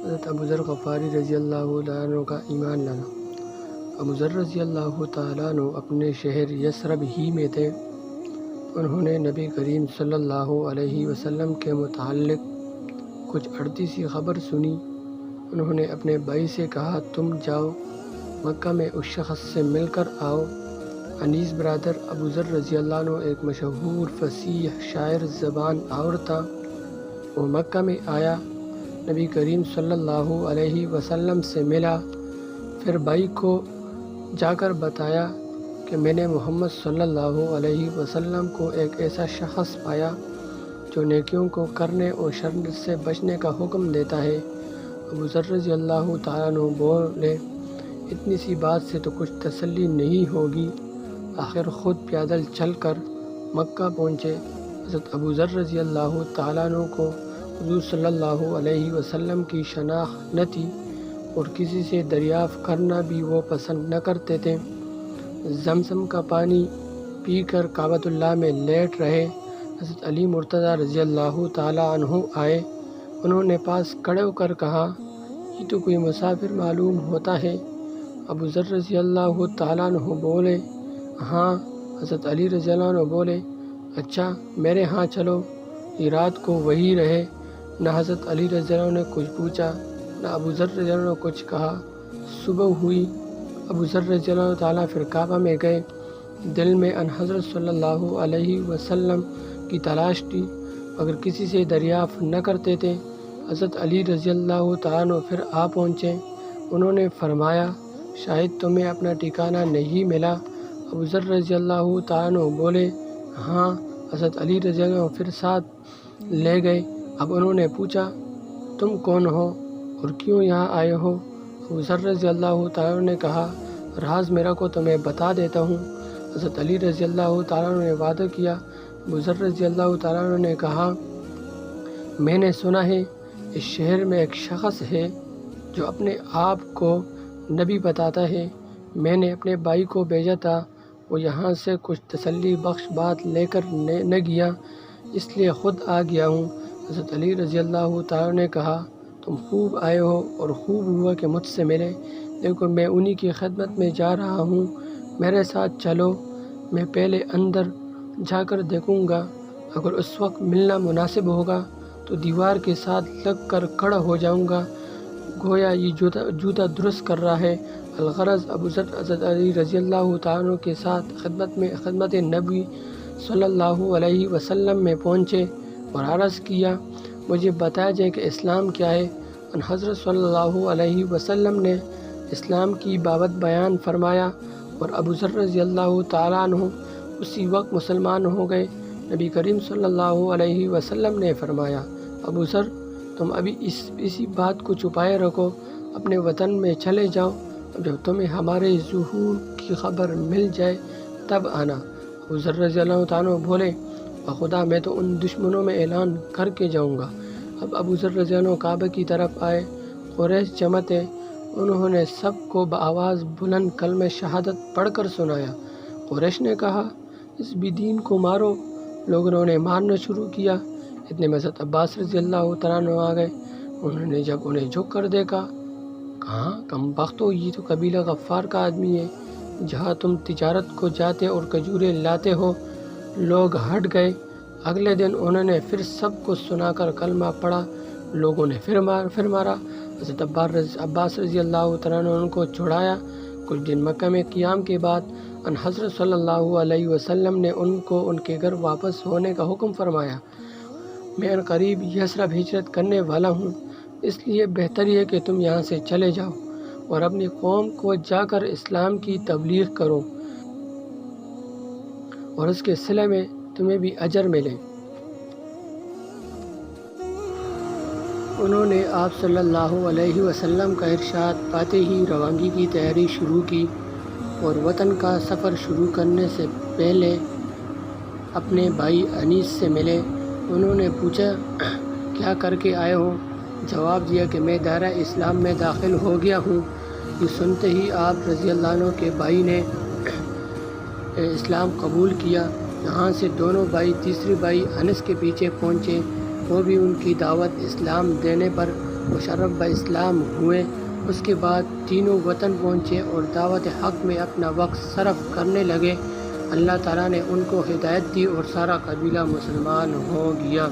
حضرت ابو ذر غفاری رضی اللہ عنہ کا ایمان لانا۔ ابو ذر رضی اللہ تعالیٰ عنہ اپنے شہر یثرب ہی میں تھے۔ انہوں نے نبی کریم صلی اللہ علیہ وسلم کے متعلق کچھ اڑتی سی خبر سنی۔ انہوں نے اپنے بھائی سے کہا، تم جاؤ مکہ میں اس شخص سے مل کر آؤ۔ انیس برادر ابو ذر رضی اللہ عنہ ایک مشہور فصیح شاعر زبان آور تھا۔ وہ مکہ میں آیا، نبی کریم صلی اللہ علیہ وسلم سے ملا، پھر بھائی کو جا کر بتایا کہ میں نے محمد صلی اللہ علیہ وسلم کو ایک ایسا شخص پایا جو نیکیوں کو کرنے اور شر سے بچنے کا حکم دیتا ہے۔ ابو ذر رضی اللہ تعالیٰ عنہ بولے، اتنی سی بات سے تو کچھ تسلی نہیں ہوگی۔ آخر خود پیدل چل کر مکہ پہنچے۔ حضرت ابو ذر رضی اللہ تعالیٰ عنہ کو حضور صلی اللہ علیہ وسلم کی شناخت نہ تھی اور کسی سے دریافت کرنا بھی وہ پسند نہ کرتے تھے۔ زمزم کا پانی پی کر کعبۃ اللہ میں لیٹ رہے۔ حضرت علی مرتضیٰ رضی اللہ تعالیٰ عنہ آئے۔ انہوں نے پاس کھڑے ہو کر کہا، یہ تو کوئی مسافر معلوم ہوتا ہے۔ ابو ذر رضی اللہ تعالیٰ عنہ بولے، ہاں۔ حضرت علی رضی اللہ عنہ بولے، اچھا میرے ہاں چلو، یہ رات کو وہی رہے۔ نہ حضرت علی رضی اللہ عنہ نے کچھ پوچھا، نہ ابو ذر رضی اللہ عنہ نے کچھ کہا۔ صبح ہوئی، ابو ذر رضی اللہ تعالیٰ پھر کعبہ میں گئے۔ دل میں ان حضرت صلی اللہ علیہ وسلم کی تلاش تھی، مگر کسی سے دریافت نہ کرتے تھے۔ حضرت علی رضی اللہ تعالیٰ عنہ پھر آ پہنچے۔ انہوں نے فرمایا، شاید تمہیں اپنا ٹھکانہ نہیں ملا۔ ابو ذر رضی اللہ تعالیٰ عنہ بولے، ہاں۔ حضرت علی رضی اللہ عنہ پھر ساتھ لے گئے۔ اب انہوں نے پوچھا، تم کون ہو اور کیوں یہاں آئے ہو؟ ابو ذر رضی اللہ تعالیٰ عنہ نے کہا، راز میرا کو تمہیں بتا دیتا ہوں۔ حضرت علی رضی اللہ تعالیٰ عنہ نے وعدہ کیا۔ ابو ذر رضی اللہ تعالیٰ عنہ نے کہا، میں نے سنا ہے اس شہر میں ایک شخص ہے جو اپنے آپ کو نبی بتاتا ہے۔ میں نے اپنے بھائی کو بھیجا تھا، وہ یہاں سے کچھ تسلی بخش بات لے کر نہ گیا، اس لیے خود آ گیا ہوں۔ حضرت علی رضی اللہ تعالیٰ عنہ نے کہا، تم خوب آئے ہو اور خوب ہوا کہ مجھ سے ملے، لیکن میں انہی کی خدمت میں جا رہا ہوں، میرے ساتھ چلو۔ میں پہلے اندر جا کر دیکھوں گا، اگر اس وقت ملنا مناسب ہوگا تو دیوار کے ساتھ لگ کر کھڑا ہو جاؤں گا، گویا یہ جوتا درست کر رہا ہے۔ الغرض ابو ذر حضرت علی رضی اللہ تعالیٰ عنہ کے ساتھ خدمت نبی صلی اللہ علیہ وسلم میں پہنچے اور عرض کیا، مجھے بتایا جائے کہ اسلام کیا ہے۔ ان حضرت صلی اللہ علیہ وسلم نے اسلام کی بابت بیان فرمایا اور ابو ذر رضی اللہ تعالیٰ عنہ اسی وقت مسلمان ہو گئے۔ نبی کریم صلی اللہ علیہ وسلم نے فرمایا، ابو ذر تم ابھی اسی بات کو چھپائے رکھو، اپنے وطن میں چلے جاؤ، جب تمہیں ہمارے ظہور کی خبر مل جائے تب آنا۔ ابو ذر رضی اللہ تعالیٰ عنہ بولے، بخدا میں تو ان دشمنوں میں اعلان کر کے جاؤں گا۔ اب ابو ذر رضی اللہ عنہ کعبہ کی طرف آئے۔ قریش جمع تھے، انہوں نے سب کو بآواز بلند کلمہ شہادت پڑھ کر سنایا۔ قریش نے کہا، اس بے دین کو مارو۔ لوگوں نے مارنا شروع کیا۔ اتنے میں حضرت عباس رضی اللہ تعالیٰ عنہ آ گئے۔ انہوں نے جب انہیں جھک کر دیکھا، کہا، کم بختو، یہ تو قبیلہ غفار کا آدمی ہے، جہاں تم تجارت کو جاتے اور کھجوریں لاتے ہو۔ لوگ ہٹ گئے۔ اگلے دن انہوں نے پھر سب کو سنا کر کلمہ پڑھا۔ لوگوں نے پھر مارا۔ حضرت عباس رضی اللہ تعالیٰ عنہ ان کو چھڑایا۔ کچھ دن مکہ میں قیام کے بعد ان حضرت صلی اللہ علیہ وسلم نے ان کو ان کے گھر واپس ہونے کا حکم فرمایا۔ میں ان قریب یثرب ہجرت کرنے والا ہوں، اس لیے بہتر ہے کہ تم یہاں سے چلے جاؤ اور اپنی قوم کو جا کر اسلام کی تبلیغ کرو اور اس کے صلے میں تمہیں بھی اجر ملے۔ انہوں نے آپ صلی اللہ علیہ وسلم کا ارشاد پاتے ہی روانگی کی تیاری شروع کی اور وطن کا سفر شروع کرنے سے پہلے اپنے بھائی انیس سے ملے۔ انہوں نے پوچھا، کیا کر کے آئے ہو؟ جواب دیا کہ میں دائرہ اسلام میں داخل ہو گیا ہوں۔ یہ سنتے ہی آپ رضی اللہ عنہ کے بھائی نے اسلام قبول کیا۔ یہاں سے دونوں بھائی تیسری بھائی انس کے پیچھے پہنچے، وہ بھی ان کی دعوت اسلام دینے پر مشرف اسلام ہوئے۔ اس کے بعد تینوں وطن پہنچے اور دعوت حق میں اپنا وقت صرف کرنے لگے۔ اللہ تعالیٰ نے ان کو ہدایت دی اور سارا قبیلہ مسلمان ہو گیا۔